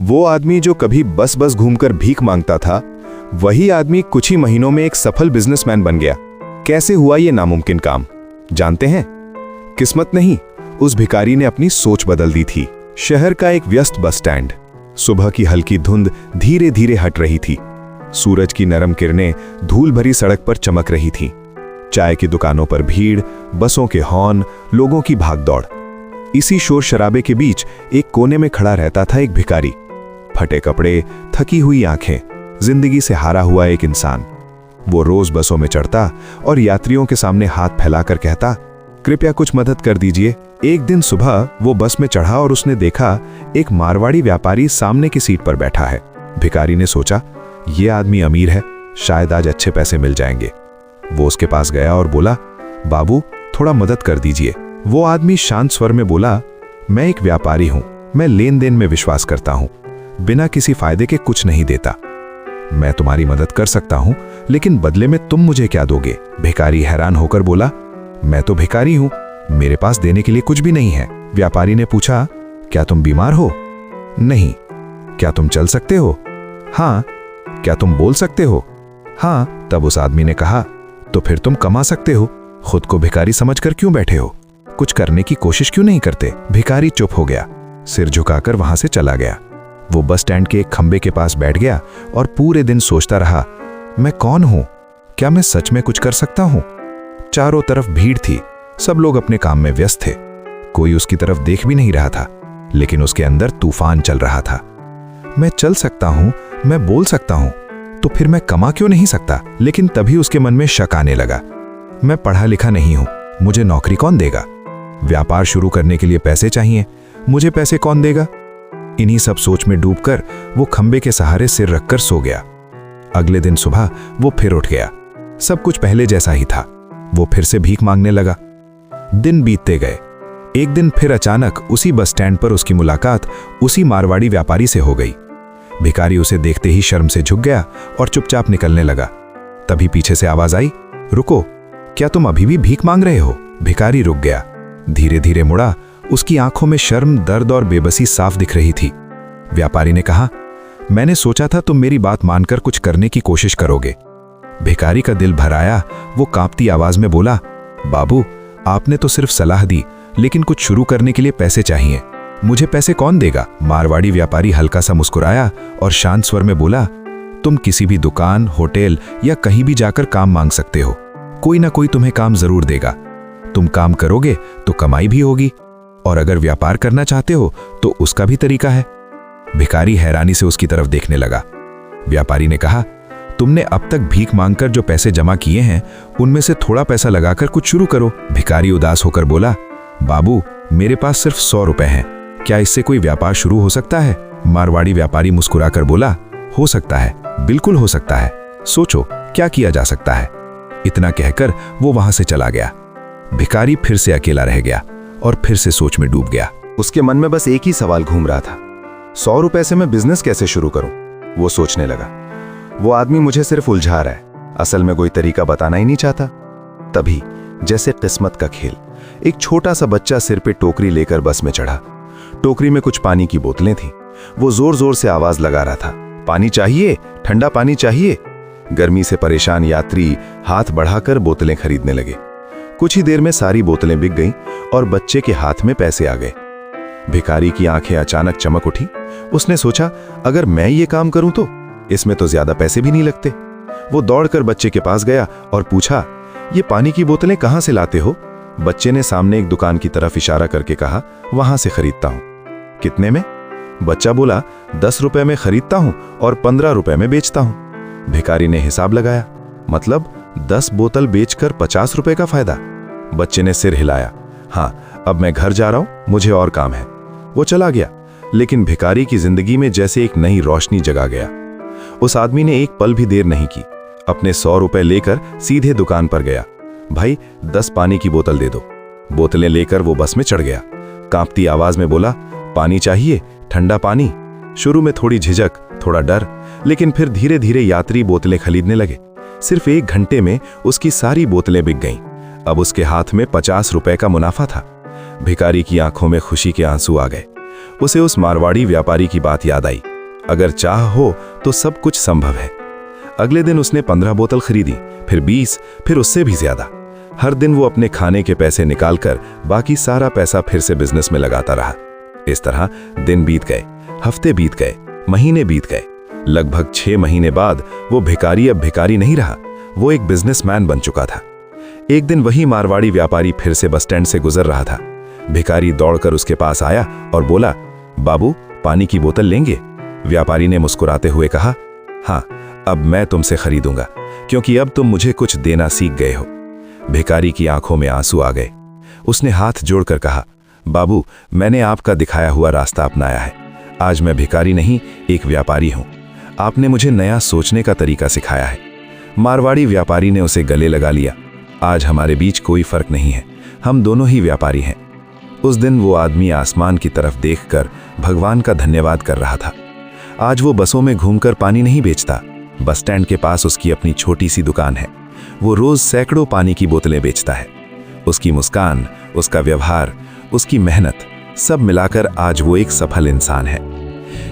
वो आदमी जो कभी बस बस घूमकर भीख मांगता था, वही आदमी कुछ ही महीनों में एक सफल बिजनेसमैन बन गया। कैसे हुआ ये नामुमकिन काम, जानते हैं? किस्मत नहीं, उस भिखारी ने अपनी सोच बदल दी थी। शहर का एक व्यस्त बस स्टैंड। सुबह की हल्की धुंध धीरे धीरे हट रही थी। सूरज की नरम किरणें धूल भरी सड़क पर चमक रही थीं। चाय की दुकानों पर भीड़, बसों के हॉर्न, लोगों की भागदौड़। इसी शोर शराबे के बीच एक कोने में खड़ा रहता था एक भिखारी। फटे कपड़े, थकी हुई आंखें, जिंदगी से हारा हुआ एक इंसान। वो रोज बसों में चढ़ता और यात्रियों के सामने हाथ फैलाकर कहता, कृपया कुछ मदद कर दीजिए। एक दिन सुबह वो बस में चढ़ा और उसने देखा एक मारवाड़ी व्यापारी सामने की सीट पर बैठा है। भिखारी ने सोचा, ये आदमी अमीर है, शायद आज अच्छे पैसे मिल जाएंगे। वो उसके पास गया और बोला, बाबू थोड़ा मदद कर दीजिए। वो आदमी शांत स्वर में बोला, मैं एक व्यापारी हूं, मैं लेन देन में विश्वास करता हूं, बिना किसी फायदे के कुछ नहीं देता। मैं तुम्हारी मदद कर सकता हूं, लेकिन बदले में तुम मुझे क्या दोगे? भिखारी हैरान होकर बोला, मैं तो भिखारी हूं, मेरे पास देने के लिए कुछ भी नहीं है। व्यापारी ने पूछा, क्या तुम बीमार हो? नहीं। क्या तुम चल सकते हो? हाँ। क्या तुम बोल सकते हो? हाँ। तब उस आदमी ने कहा, तो फिर तुम कमा सकते हो, खुद को भिखारी समझकर क्यों बैठे हो? कुछ करने की कोशिश क्यों नहीं करते? भिखारी चुप हो गया, सिर झुकाकर वहां से चला गया। वो बस स्टैंड के एक खंबे के पास बैठ गया और पूरे दिन सोचता रहा, मैं कौन हूं? क्या मैं सच में कुछ कर सकता हूं? चारों तरफ भीड़ थी, सब लोग अपने काम में व्यस्त थे। कोई उसकी तरफ देख भी नहीं रहा था, लेकिन उसके अंदर तूफान चल रहा था। मैं चल सकता हूं, मैं बोल सकता हूं, तो फिर मैं कमा क्यों नहीं सकता? लेकिन तभी उसके मन में शक आने लगा, मैं पढ़ा लिखा नहीं हूं, मुझे नौकरी कौन देगा? व्यापार शुरू करने के लिए पैसे चाहिए, मुझे पैसे कौन देगा? इन्हीं सब सोच में डूबकर वो खंबे के सहारे सिर रखकर सो गया। अगले दिन सुबह वो फिर उठ गया, सब कुछ पहले जैसा ही था। वो फिर से भीख मांगने लगा। दिन बीतते गए। एक दिन फिर अचानक उसी बस स्टैंड पर उसकी मुलाकात उसी मारवाड़ी व्यापारी से हो गई। भिखारी उसे देखते ही शर्म से झुक गया और चुपचाप निकलने लगा। तभी पीछे से आवाज आई, रुको, क्या तुम अभी भी भीख मांग रहे हो? भिखारी रुक गया, धीरे धीरे मुड़ा। उसकी आंखों में शर्म, दर्द और बेबसी साफ दिख रही थी। व्यापारी ने कहा, मैंने सोचा था तुम मेरी बात मानकर कुछ करने की कोशिश करोगे। भिखारी का दिल भर आया। वो कांपती आवाज में बोला, बाबू आपने तो सिर्फ सलाह दी, लेकिन कुछ शुरू करने के लिए पैसे चाहिए। मुझे पैसे कौन देगा? मारवाड़ी व्यापारी हल्का सा मुस्कुराया और शांत स्वर में बोला, तुम किसी भी दुकान, होटल या कहीं भी जाकर काम मांग सकते हो, कोई ना कोई तुम्हें काम जरूर देगा। तुम काम करोगे तो कमाई भी होगी, और अगर व्यापार करना चाहते हो तो उसका भी तरीका है। भिखारी हैरानी से उसकी तरफ देखने लगा। व्यापारी ने कहा, तुमने अब तक भीख मांगकर जो पैसे जमा किए हैं, उनमें से थोड़ा पैसा लगाकर कुछ शुरू करो। भिखारी उदास होकर बोला, बाबू मेरे पास सिर्फ 100 रुपए हैं, क्या इससे कोई व्यापार शुरू हो सकता है? मारवाड़ी व्यापारी मुस्कुराकर बोला, हो सकता है, बिल्कुल हो सकता है, सोचो क्या किया जा सकता है। इतना कहकर वो वहां से चला गया। भिखारी फिर से अकेला रह गया और फिर से सोच में डूब गया। उसके मन में बस एक ही सवाल घूम रहा था, 100 रुपए से मैं बिजनेस कैसे शुरू करूं? वो सोचने लगा, वो आदमी मुझे सिर्फ उलझा रहा है, असल में कोई तरीका बताना ही नहीं चाहता। तभी जैसे किस्मत का खेल, एक छोटा सा बच्चा सिर पे टोकरी लेकर बस में चढ़ा। टोकरी में कुछ पानी की बोतलें थीं। वो जोर जोर से आवाज लगा रहा था, पानी चाहिए, ठंडा पानी चाहिए। गर्मी से परेशान यात्री हाथ बढ़ाकर बोतलें खरीदने लगे। कुछ ही देर में सारी बोतलें बिक गईं और बच्चे के हाथ में पैसे आ गए। भिखारी की आंखें अचानक चमक उठी। उसने सोचा, अगर मैं ये काम करूं तो इसमें तो ज्यादा पैसे भी नहीं लगते। वो दौड़कर बच्चे के पास गया और पूछा, ये पानी की बोतलें कहां से लाते हो? बच्चे ने सामने एक दुकान की तरफ इशारा करके कहा, वहां से खरीदता हूं। कितने में? बच्चा बोला, 10 रुपए में खरीदता हूं और 15 रुपए में बेचता हूं। भिखारी ने हिसाब लगाया, मतलब 10 बोतल बेचकर 50 रुपए का फायदा। बच्चे ने सिर हिलाया, हाँ अब मैं घर जा रहा हूं, मुझे और काम है। वो चला गया, लेकिन भिखारी की जिंदगी में जैसे एक नई रोशनी जगा गया। उस आदमी ने एक पल भी देर नहीं की, अपने 100 रुपए लेकर सीधे दुकान पर गया। भाई 10 पानी की बोतल दे दो। बोतलें लेकर वो बस में चढ़ गया। कांपती आवाज में बोला, पानी चाहिए, ठंडा पानी। शुरू में थोड़ी झिझक, थोड़ा डर, लेकिन फिर धीरे धीरे यात्री बोतलें खरीदने लगे। सिर्फ 1 घंटे में उसकी सारी बोतलें बिक गईं। अब उसके हाथ में 50 रुपए का मुनाफा था। भिखारी की आंखों में खुशी के आंसू आ गए। उसे उस मारवाड़ी व्यापारी की बात याद आई। अगर चाह हो तो सब कुछ संभव है। अगले दिन उसने 15 बोतल खरीदी, फिर 20, फिर उससे भी ज्यादा। हर दिन वो अपने खाने के पैसे निकालकर बाकी सारा पैसा फिर से बिजनेस में लगाता रहा। इस तरह दिन बीत गए, हफ्ते बीत गए, महीने बीत गए। लगभग 6 महीने बाद वो भिखारी अब भिखारी नहीं रहा, वो एक बिजनेसमैन बन चुका था। एक दिन वही मारवाड़ी व्यापारी फिर से बस स्टैंड से गुजर रहा था। भिखारी दौड़कर उसके पास आया और बोला, बाबू, पानी की बोतल लेंगे? व्यापारी ने मुस्कुराते हुए कहा, हाँ, अब मैं तुमसे खरीदूंगा, क्योंकि अब तुम मुझे कुछ देना सीख गए हो। भिखारी की आंखों में आंसू आ गए। उसने हाथ जोड़कर कहा, बाबू, मैंने आपका दिखाया हुआ रास्ता अपनाया है। आज मैं भिखारी नहीं, एक व्यापारी हूं। आपने मुझे नया सोचने का तरीका सिखाया है। मारवाड़ी व्यापारी ने उसे गले लगा लिया। आज हमारे बीच कोई फर्क नहीं है, हम दोनों ही व्यापारी हैं। उस दिन वो आदमी आसमान की तरफ देखकर भगवान का धन्यवाद कर रहा था। आज वो बसों में घूमकर पानी नहीं बेचता, बस स्टैंड के पास उसकी अपनी छोटी सी दुकान है। वो रोज सैकड़ों पानी की बोतलें बेचता है। उसकी मुस्कान, उसका व्यवहार, उसकी मेहनत, सब मिलाकर आज वो एक सफल इंसान है।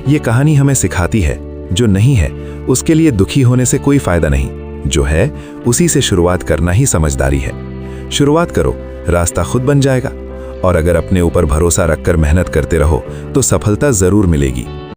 ये कहानी हमें सिखाती है, जो नहीं है उसके लिए दुखी होने से कोई फायदा नहीं, जो है उसी से शुरुआत करना ही समझदारी है। शुरुआत करो, रास्ता खुद बन जाएगा। और अगर अपने ऊपर भरोसा रखकर मेहनत करते रहो तो सफलता जरूर मिलेगी।